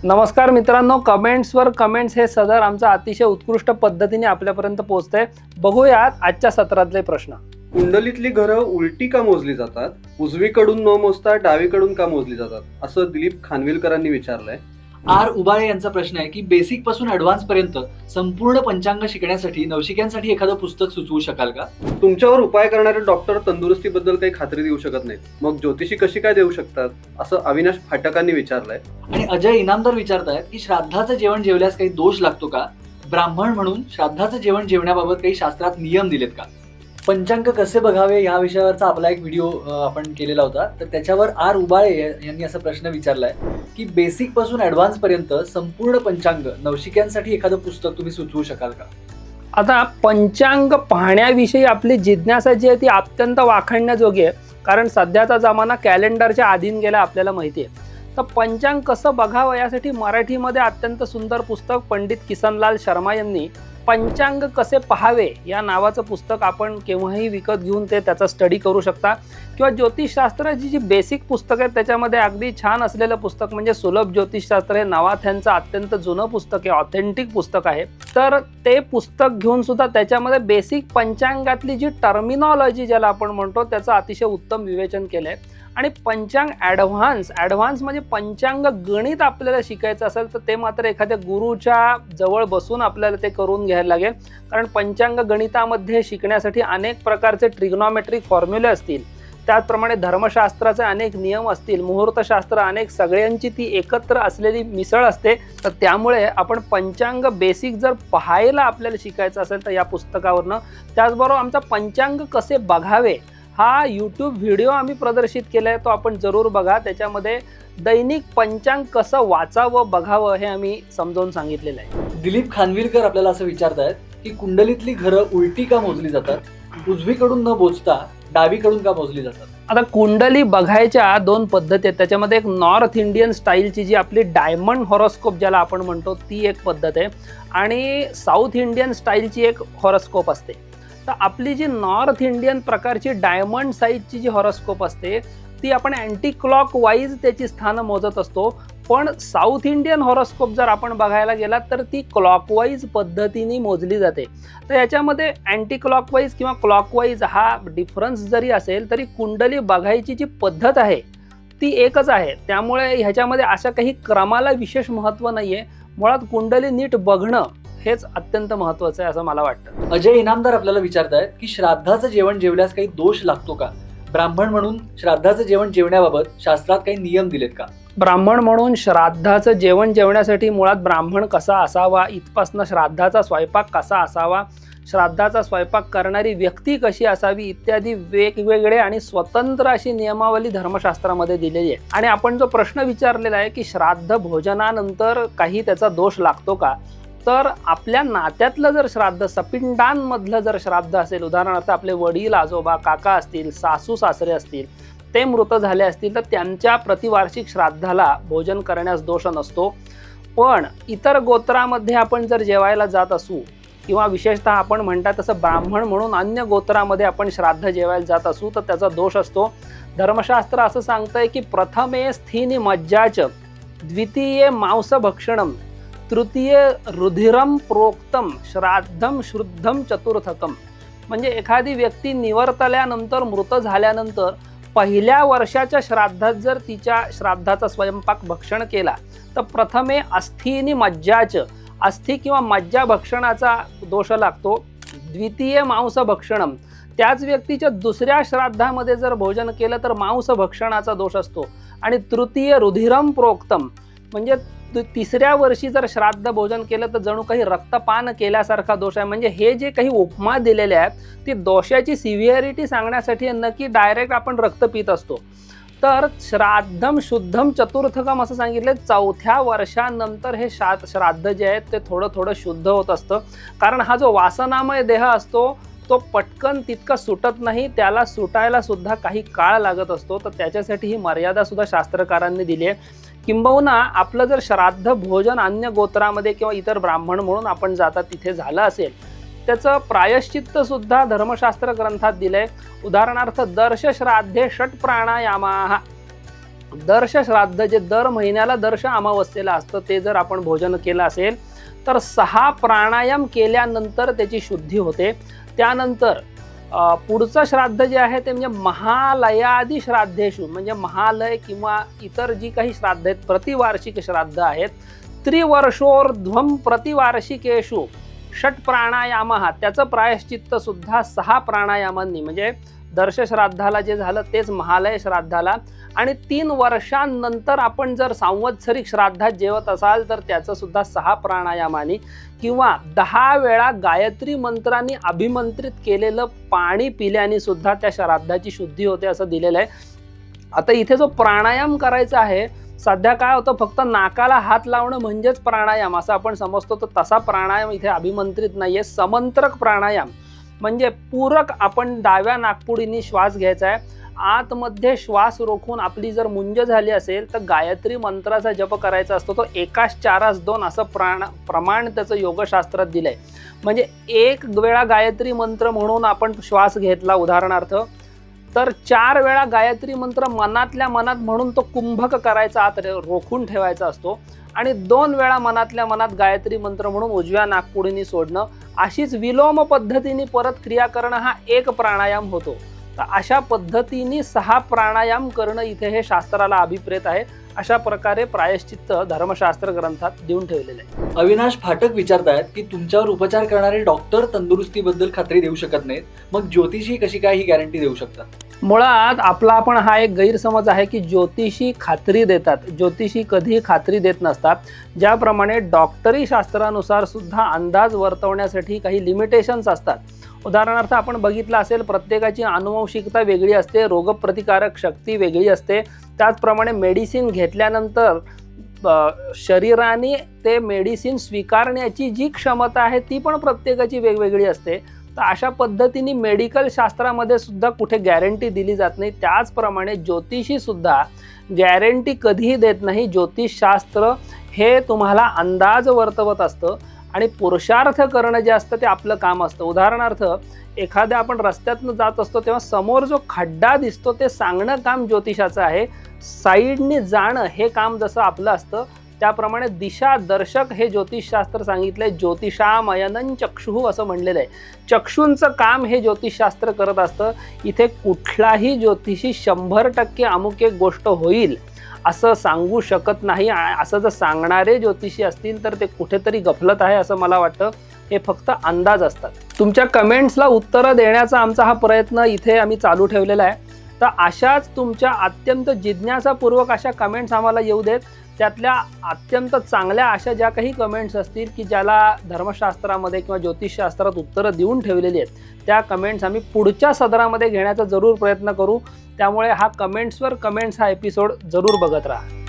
नमस्कार मित्रांनो, कमेंट्सवर कमेंट्स हे सदर आमचं अतिशय उत्कृष्ट पद्धतीने आपल्यापर्यंत पोहोचतंय. बघूयात आजच्या सत्रातले प्रश्न. कुंडलीतली घरं उलटी का मोजली जातात, उजवीकडून न मोजता डावीकडून का मोजली जातात, असं दिलीप खानविलकरांनी विचारलंय. आर उबाळे यांचा प्रश्न आहे की बेसिक पासून ऍडव्हान्स पर्यंत संपूर्ण पंचांग शिकण्यासाठी नवशिक्यांसाठी एखादं पुस्तक सुचवू शकाल का? तुमच्यावर उपाय करणारे डॉक्टर तंदुरुस्तीबद्दल काही खात्री देऊ शकत नाहीत, मग ज्योतिषी कशी काय देऊ शकतात, असं अविनाश फाटकांनी विचारलंय. आणि अजय इनामदार विचारतायत की श्राद्धाचं जेवण जेवल्यास काही दोष लागतो का? ब्राह्मण म्हणून श्राद्धाचं जेवण जेवण्याबाबत काही शास्त्रात नियम दिलेत का? पंचांग कसे बघावे या विषयावरचा आपला एक व्हिडिओ आपण केलेला होता, तर त्याच्यावर आर उबाळे यांनी असा प्रश्न विचारलाय की बेसिक पासून ऍडव्हान्स पर्यंत संपूर्ण पंचांग नवशिक्यांसाठी एखादं पुस्तक तुम्ही सुचवू शकाल का? आता पंचांग पाहण्याविषयी आपली जिज्ञासा जी आहे ती अत्यंत वाखाणण्याजोगी आहे, कारण सध्याचा जमाना कॅलेंडरच्या अधीन गेला आपल्याला माहिती आहे. तर पंचांग कसं बघावं यासाठी मराठीमध्ये अत्यंत सुंदर पुस्तक पंडित किसनलाल शर्मा यांनी पंचांग कसे पहावे या नावाचं पुस्तक आपण केव्हाही विकत घेऊन त्याचा स्टडी करू शकता. किंवा ज्योतिषशास्त्राची जी बेसिक पुस्तक आहेत त्याच्यामध्ये अगदी छान असलेलं पुस्तक म्हणजे सुलभ ज्योतिषशास्त्र हे नवाथ्यांचं अत्यंत जुनं पुस्तक आहे, ऑथेंटिक पुस्तक आहे. तर ते पुस्तक घेऊन सुद्धा त्याच्यामध्ये बेसिक पंचांगातली जी टर्मिनॉलॉजी ज्याला आपण म्हणतो त्याचं अतिशय उत्तम विवेचन केलं आहे. आणि पंचांग ॲडव्हान्स म्हणजे पंचांग गणित आपल्याला शिकायचं असेल तर ते मात्र एखाद्या गुरुच्या जवळ बसून आपल्याला ते करून घ्यायला लागेल, कारण पंचांग गणितामध्ये शिकण्यासाठी अनेक प्रकारचे ट्रिग्नॉमेट्रिक फॉर्म्युले असतील, त्याचप्रमाणे धर्मशास्त्राचे अनेक नियम असतील, मुहूर्तशास्त्र अनेक सगळ्यांची ती एकत्र असलेली मिसळ असते. तर त्यामुळे आपण पंचांग बेसिक जर पाहायला आपल्याला शिकायचं असेल तर या पुस्तकावरनं, त्याचबरोबर आमचा पंचांग कसे बघावे हा यूट्यूब व्हिडिओ आम्ही प्रदर्शित केला आहे, तो आपण जरूर बघा. त्याच्यामध्ये दैनिक पंचांग कसं वाचावं बघावं हे आम्ही समजावून सांगितलेलं आहे. दिलीप खानविलकर आपल्याला असं विचारतायत की कुंडलीतली घरं उलटी का मोजली जातात, उजवीकडून न मोजता डावीकडून का मोजली जातात? आता कुंडली बघायच्या दोन पद्धती आहेत. त्याच्यामध्ये एक नॉर्थ इंडियन स्टाईलची जी आपली डायमंड हॉरोस्कोप ज्याला आपण म्हणतो ती एक पद्धत आहे, आणि साऊथ इंडियन स्टाईलची एक हॉरोस्कोप असते. तर आपली जी नॉर्थ इंडियन प्रकारची डायमंड साईजची जी हॉरोस्कोप असते ती आपण अँटी क्लॉक वाईज त्याची स्थानं मोजत असतो, पण साऊथ इंडियन हॉरोस्कोप जर आपण बघायला गेला तर ती क्लॉकवाईज पद्धतीने मोजली जाते. तर याच्यामध्ये अँटी क्लॉकवाईज किंवा क्लॉकवाईज हा डिफरन्स जरी असेल तरी कुंडली बघायची जी पद्धत आहे ती एकच आहे. त्यामुळे ह्याच्यामध्ये अशा काही क्रमाला विशेष महत्त्व नाही आहे. मुळात कुंडली नीट बघणं हेच अत्यंत महत्त्वाचं आहे असं मला वाटतं. अजय इनामदार आपल्याला विचारतायत की श्राद्धाचं जेवण जेवल्यास काही दोष लागतो का? ब्राह्मण म्हणून श्राद्धाचं जेवण जेवण्याबाबत शास्त्रात काही नियम दिलेत का? ब्राह्मण म्हणून श्राद्धाचं जेवण जेवण्यासाठी मुळात ब्राह्मण कसा असावा, इथपासनं श्राद्धाचा स्वयंपाक कसा असावा, श्राद्धाचा स्वयंपाक करणारी व्यक्ती कशी असावी इत्यादी वेगवेगळे आणि स्वतंत्र अशी नियमावली धर्मशास्त्रामध्ये दिलेली आहे. आणि आपण जो प्रश्न विचारलेला आहे की श्राद्ध भोजनानंतर काही त्याचा दोष लागतो का, तर आपल्या नात्यातलं जर श्राद्ध, सपिंडांमधलं जर श्राद्ध असेल, उदाहरणार्थ आपले वडील आजोबा काका असतील, सासू सासरे असतील, ते मृत झाले असतील तर त्यांच्या प्रतिवार्षिक श्राद्धाला भोजन करण्यास दोष नसतो. पण इतर गोत्रामध्ये आपण जर जेवायला जात असू किंवा विशेषतः आपण म्हणता तसं ब्राह्मण म्हणून अन्य गोत्रामध्ये आपण श्राद्ध जेवायला जात असू तर त्याचा दोष असतो. धर्मशास्त्र असं सांगतंय की प्रथमे स्थीनी मज्जाच, द्वितीये मांस भक्षणम, तृतीय रुधिरम प्रोक्तम, श्राद्धम शुद्धम चतुर्थकम. म्हणजे एखादी व्यक्ती निवर्तल्यानंतर, मृत झाल्यानंतर पहिल्या वर्षाच्या श्राद्धात जर तिच्या श्राद्धाचा स्वयंपाक भक्षण केला तर प्रथमे अस्थीनी मज्जाच, अस्थि किंवा मज्जा भक्षणाचा दोष लागतो. द्वितीय मांस भक्षणम, त्याच व्यक्तीच्या दुसऱ्या श्राद्धामध्ये जर भोजन केलं तर मांस भक्षणाचा दोष असतो. आणि तृतीय रुधिरम प्रोक्तम, म्हणजे तिसऱ्या वर्षी जर श्राद्ध भोजन केलं तर जणू काही रक्तपान केल्यासारखा दोष आहे. म्हणजे हे जे काही उपमा दिलेले आहेत ती दोषाची सिव्हिअरिटी सांगण्यासाठी नक्की डायरेक्ट आपण रक्त पित असतो. तर श्राद्धम शुद्धम चतुर्थकम असं सांगितलं, चौथ्या वर्षानंतर हे श्राद्ध जे आहे ते थोडं थोडं शुद्ध होत असतं, कारण हा जो वासनामय देह असतो तो पटकन तितका सुटत नाही, त्याला सुटायला सुद्धा काही काळ लागत असतो. तर त्याच्यासाठी ही मर्यादा सुद्धा शास्त्रकारांनी दिली आहे. किंबहुना आपलं जर श्राद्ध भोजन अन्य गोत्रामध्ये किंवा इतर ब्राह्मण म्हणून आपण जातात तिथे झालं असेल त्याचं प्रायश्चित्त सुद्धा धर्मशास्त्र ग्रंथात दिलंय. उदाहरणार्थ दर्श श्राद्धे षट प्राणायामाः, दर्श श्राद्ध जे दर महिन्याला दर्श अमावस्येला असतं ते जर आपण भोजन केलं असेल तर 6 प्राणायाम केल्यानंतर त्याची शुद्धी होते. त्यानंतर पुढचं श्राद्ध जे आहे ते म्हणजे महालयादी श्राद्धेषु, म्हणजे महालय किंवा इतर जी काही श्राद्ध आहेत प्रतिवार्षिक श्राद्ध आहेत, त्रिवर्षोर्ध्वम प्रतिवार्षिकेषु षट प्राणायामः, त्याचं प्रायश्चित्त सुद्धा 6 प्राणायामांनी, म्हणजे दर्श श्राद्धाला जे झालं तेच महालय श्राद्धाला. आणि 3 वर्षांनंतर आपण जर सांवत्सरिक श्राद्धात जेवत असाल तर त्याचं सुद्धा 6 प्राणायामांनी किंवा 10 वेळा गायत्री मंत्रांनी अभिमंत्रित केलेलं पाणी पिल्याने सुद्धा त्या श्राद्धाची शुद्धी होते असं दिलेलं आहे. आता इथे जो प्राणायाम करायचा आहे, सध्या काय होतं, फक्त नाकाला हात लावणं म्हणजेच प्राणायाम असं आपण समजतो, तर तसा प्राणायाम इथे अभिमंत्रित नाहीये. समंत्रक प्राणायाम म्हणजे पूरक, आपण डाव्या नाकपुडीने श्वास घ्यायचा आहे, आतमध्ये श्वास रोखून आपली जर मुंज झाली असेल तर गायत्री मंत्राचा जप करायचा असतो. तो 1 4 2 असं प्रमाण त्याचं योगशास्त्रात दिलंय. म्हणजे 1 वेळा गायत्री मंत्र म्हणून आपण श्वास घेतला उदाहरणार्थ, तर 4 वेळा गायत्री मंत्र मनातल्या मनात म्हणून तो कुंभक करायचा, आत रोखून ठेवायचा असतो, आणि 2 वेळा मनातल्या मनात गायत्री मंत्र म्हणून उजव्या नाकपुडीने सोडणं. अशीच विलोम पद्धतीने परत क्रिया करणं हा 1 प्राणायाम होतो. तर अशा पद्धतीने 6 प्राणायाम करणं इथे हे शास्त्राला अभिप्रेत आहे. अशा प्रकारे प्रायश्चित्त धर्मशास्त्र ग्रंथात देऊन ठेवलेले आहे. अविनाश फाटक विचारतायत की तुमच्यावर उपचार करणारे डॉक्टर तंदुरुस्तीबद्दल खात्री देऊ शकत नाहीत, मग ज्योतिषी कशी काय ही गॅरंटी देऊ शकतात? मुळात आपला पण हा एक गैरसमज आहे की ज्योतिषी खात्री देतात. ज्योतिषी कधी खात्री देत नसतात. ज्याप्रमाणे डॉक्टरी शास्त्रानुसार सुद्धा अंदाज वर्तवण्यासाठी काही लिमिटेशन्स असतात. उदाहरणार्थ आपण बघितलं असेल, प्रत्येकाची आनुवंशिकता वेगळी असते, रोगप्रतिकारक शक्ती वेगळी असते. त्याचप्रमाणे मेडिसिन घेतल्यानंतर शरीराने ते मेडिसिन स्वीकारण्याची जी क्षमता आहे ती पण प्रत्येकाची वेगवेगळी असते. तर अशा पद्धतीने मेडिकल शास्त्रामध्ये सुद्धा कुठे गॅरंटी दिली जात नाही. त्याचप्रमाणे ज्योतिषी सुद्धा गॅरंटी कधीही देत नाही. ज्योतिषशास्त्र हे तुम्हाला अंदाज वर्तवत असतं आणि पुरुषार्थ करणं जे असतं ते आपलं काम असतं. उदाहरणार्थ एखाद्या आपण रस्त्यातनं जात असतो तेव्हा समोर जो खड्डा दिसतो ते सांगणं काम ज्योतिषाचं आहे. साईडने जाणं हे काम जसं आपलं असतं त्याप्रमाणे दिशा दर्शक हे ज्योतिषशास्त्र सांगितलंय. ज्योतिषामयनं चक्षुः असं म्हणलेलं आहे. चक्षुंचं काम हे ज्योतिषशास्त्र करत असतं. इथे कुठलाही ज्योतिषी 100% अमुक एक गोष्ट होईल असं सांगू शकत नाही. असं जर सांगणारे ज्योतिषी असतील तर ते कुठेतरी गफलत आहे असं मला वाटतं. हे फक्त अंदाज असतात. तुमच्या कमेंट्सला उत्तरं देण्याचा आमचा हा प्रयत्न इथे आम्ही चालू ठेवलेला आहे. तर अशाच तुमच्या अत्यंत जिज्ञासापूर्वक अशा कमेंट्स आम्हाला येऊ देत. त्यातल्या अत्यंत चांगल्या अशा ज्या काही कमेंट्स असतील की ज्याला धर्मशास्त्रामध्ये किंवा ज्योतिषशास्त्रात उत्तरं देऊन ठेवलेली आहेत त्या कमेंट्स आम्ही पुढच्या सदरामध्ये घेण्याचा जरूर प्रयत्न करू. त्यामुळे हा कमेंट्सवर कमेंट्स हा एपिसोड जरूर बघत राहा.